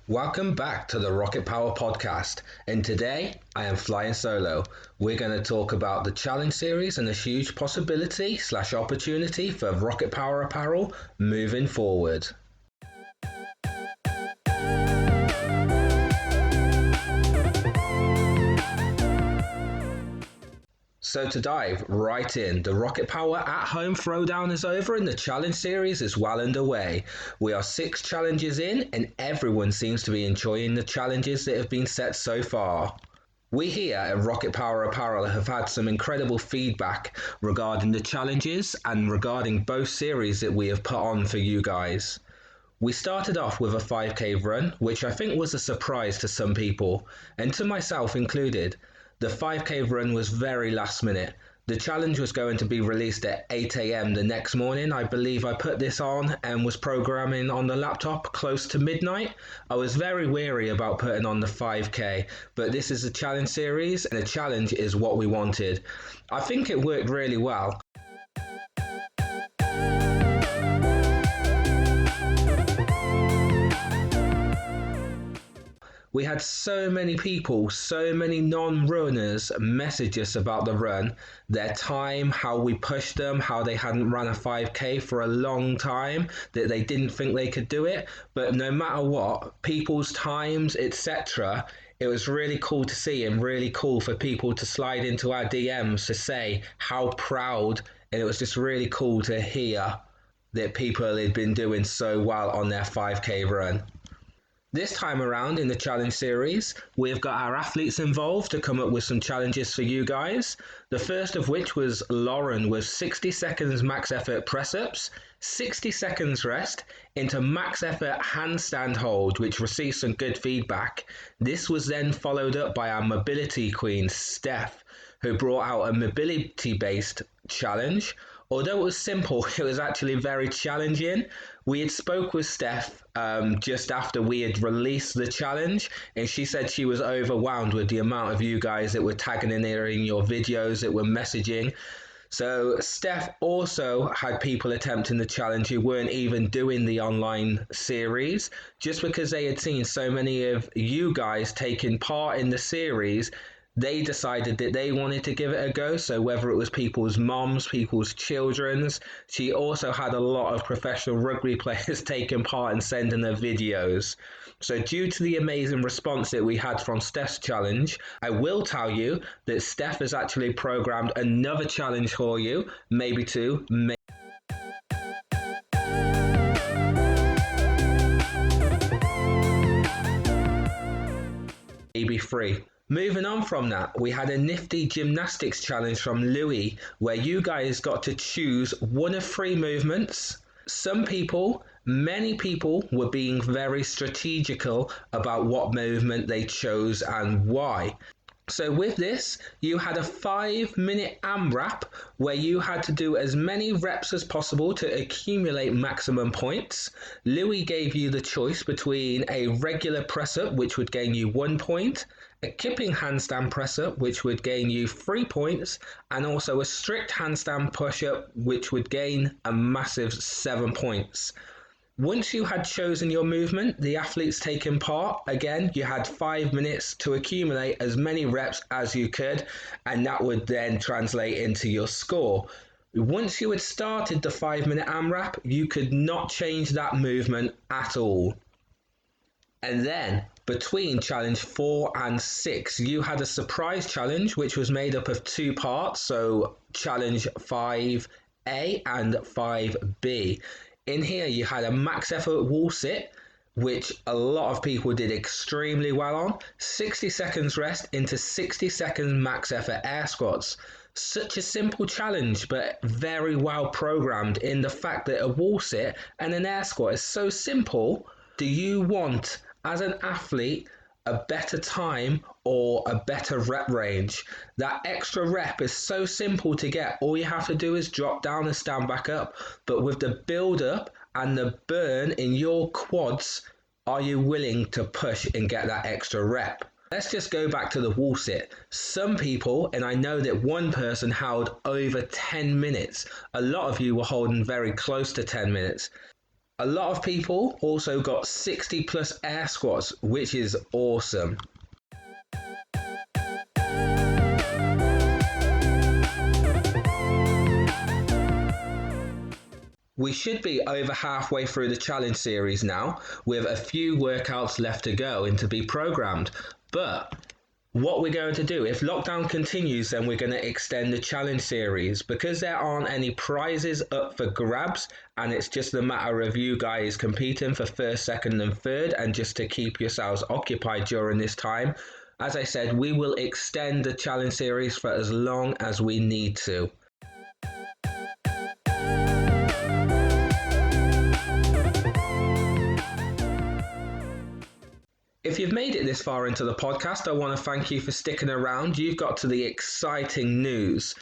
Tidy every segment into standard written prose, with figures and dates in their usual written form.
Welcome back to the Rocket Power podcast, and today I am flying solo. We're going to talk about the challenge series and the huge possibility / opportunity for Rocket Power Apparel moving forward. So to dive right in, the Rocket Power at home throwdown is over and the challenge series is well underway. We are 6 challenges in and everyone seems to be enjoying the challenges that have been set so far. We here at Rocket Power Apparel have had some incredible feedback regarding the challenges and regarding both series that we have put on for you guys. We started off with a 5k run, which I think was a surprise to some people, and to myself included. The 5k run was very last minute. The challenge was going to be released at 8 a.m. the next morning. I believe I put this on and was programming on the laptop close to midnight. I was very wary about putting on the 5k, but this is a challenge series and a challenge is what we wanted. I think it worked really well. We had so many people, so many non-runners message us about the run, their time, how we pushed them, how they hadn't run a 5k for a long time, that they didn't think they could do it. But no matter what, people's times, etc., it was really cool to see and really cool for people to slide into our DMs to say how proud, and it was just really cool to hear that people had been doing so well on their 5k run. This time around in the challenge series, we've got our athletes involved to come up with some challenges for you guys. The first of which was Lauren with 60 seconds max effort press-ups, 60 seconds rest into max effort handstand hold, which received some good feedback. This was then followed up by our mobility queen, Steph, who brought out a mobility-based challenge. Although it was simple, it was actually very challenging. We had spoke with Steph just after we had released the challenge, and she said she was overwhelmed with the amount of you guys that were tagging in there in your videos, that were messaging. So Steph also had people attempting the challenge who weren't even doing the online series, just because they had seen so many of you guys taking part in the series. They decided that they wanted to give it a go, so whether it was people's moms, people's children's, she also had a lot of professional rugby players taking part and sending their videos. So due to the amazing response that we had from Steph's challenge, I will tell you that Steph has actually programmed another challenge for you, maybe 2, maybe 3. Moving on from that, we had a nifty gymnastics challenge from Louis, where you guys got to choose one of 3 movements. Many people were being very strategical about what movement they chose and why. So with this, you had a 5-minute AMRAP where you had to do as many reps as possible to accumulate maximum points. Louis gave you the choice between a regular press-up, which would gain you 1 point, a kipping handstand press-up, which would gain you 3 points, and also a strict handstand push-up, which would gain a massive 7 points. Once you had chosen your movement, the athletes taking part, again, you had 5 minutes to accumulate as many reps as you could, and that would then translate into your score. Once you had started the 5-minute AMRAP, you could not change that movement at all. And then, between challenge 4 and 6, you had a surprise challenge, which was made up of 2 parts, so challenge 5A and 5B. In here, you had a max effort wall sit, which a lot of people did extremely well on, 60 seconds rest into 60 seconds max effort air squats. Such a simple challenge, but very well programmed in the fact that a wall sit and an air squat is so simple. Do you want, as an athlete, a better time or a better rep range? That extra rep is so simple to get. All you have to do is drop down and stand back up. But with the build up and the burn in your quads, are you willing to push and get that extra rep? Let's just go back to the wall sit. Some people, and I know that one person held over 10 minutes. A lot of you were holding very close to 10 minutes. A lot of people also got 60 plus air squats, which is awesome. We should be over halfway through the challenge series now, with a few workouts left to go and to be programmed. But what we're going to do, if lockdown continues, then we're going to extend the challenge series because there aren't any prizes up for grabs, and it's just a matter of you guys competing for first, second, and third, and just to keep yourselves occupied during this time. As I said, we will extend the challenge series for as long as we need to. If you've made it this far into the podcast, I want to thank you for sticking around. You've got to the exciting news.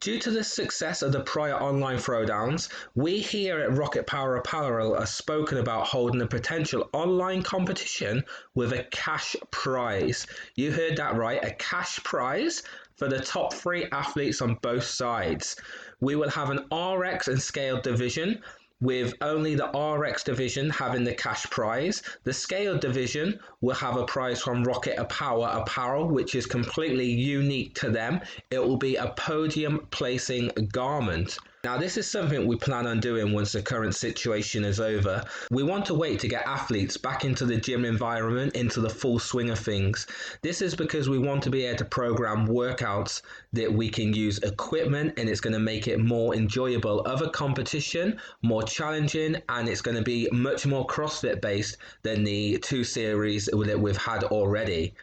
Due to the success of the prior online throwdowns, we here at RocketPWR Apparel are spoken about holding a potential online competition with a cash prize. You heard that right, a cash prize for the top 3 athletes on both sides. We will have an RX and scaled division, with only the RX division having the cash prize. The scaled division will have a prize from RocketPWR Apparel, which is completely unique to them. It will be a podium placing garment. Now, this is something we plan on doing once the current situation is over. We want to wait to get athletes back into the gym environment, into the full swing of things. This is because we want to be able to program workouts that we can use equipment, and it's going to make it more enjoyable of a competition, more challenging, and it's going to be much more CrossFit based than the 2 series that we've had already.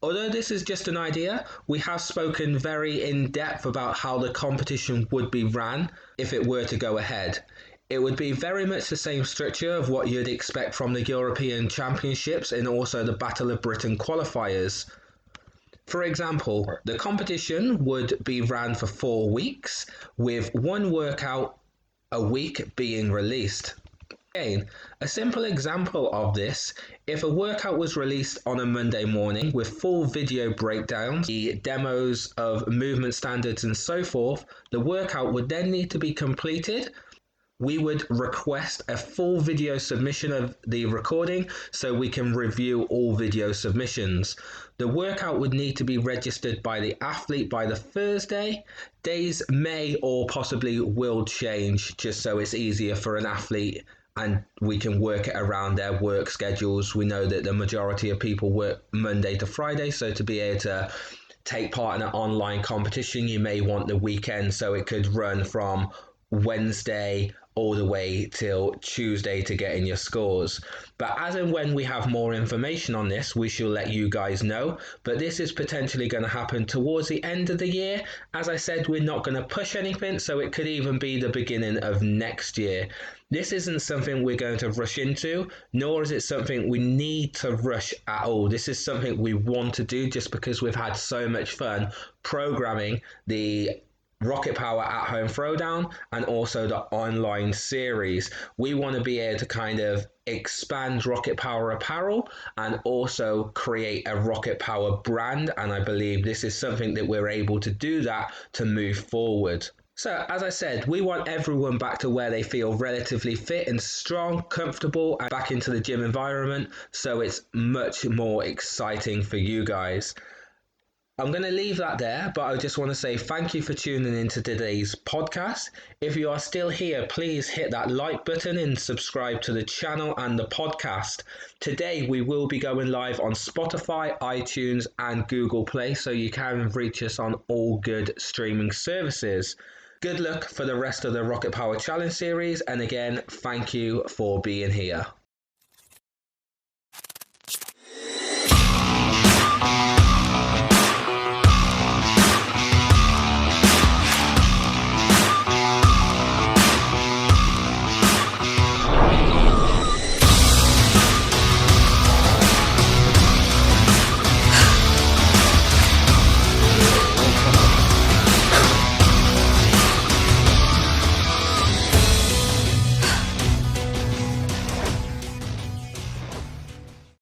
Although this is just an idea, we have spoken very in depth about how the competition would be ran if it were to go ahead. It would be very much the same structure of what you'd expect from the European Championships and also the Battle of Britain qualifiers. For example, the competition would be ran for 4 weeks, with 1 workout a week being released. Again, a simple example of this, if a workout was released on a Monday morning with full video breakdowns, the demos of movement standards and so forth, the workout would then need to be completed. We would request a full video submission of the recording so we can review all video submissions. The workout would need to be registered by the athlete by the Thursday. Days may or possibly will change just so it's easier for an athlete and we can work it around their work schedules. We know that the majority of people work Monday to Friday, so to be able to take part in an online competition, you may want the weekend, so it could run from Wednesday all the way till Tuesday to get in your scores. But as and when we have more information on this, we shall let you guys know. But this is potentially going to happen towards the end of the year. As I said, we're not going to push anything, so it could even be the beginning of next year. This isn't something we're going to rush into, nor is it something we need to rush at all. This is something we want to do just because we've had so much fun programming the RocketPWR at home throwdown and also the online series. We want to be able to kind of expand RocketPWR Apparel and also create a RocketPWR brand, and I believe this is something that we're able to do that to move forward. So, as I said, we want everyone back to where they feel relatively fit and strong, comfortable, and back into the gym environment, so it's much more exciting for you guys. I'm going to leave that there, but I just want to say thank you for tuning into today's podcast. If you are still here, please hit that like button and subscribe to the channel and the podcast. Today, we will be going live on Spotify, iTunes, and Google Play, so you can reach us on all good streaming services. Good luck for the rest of the RocketPWR Challenge series, and again, thank you for being here.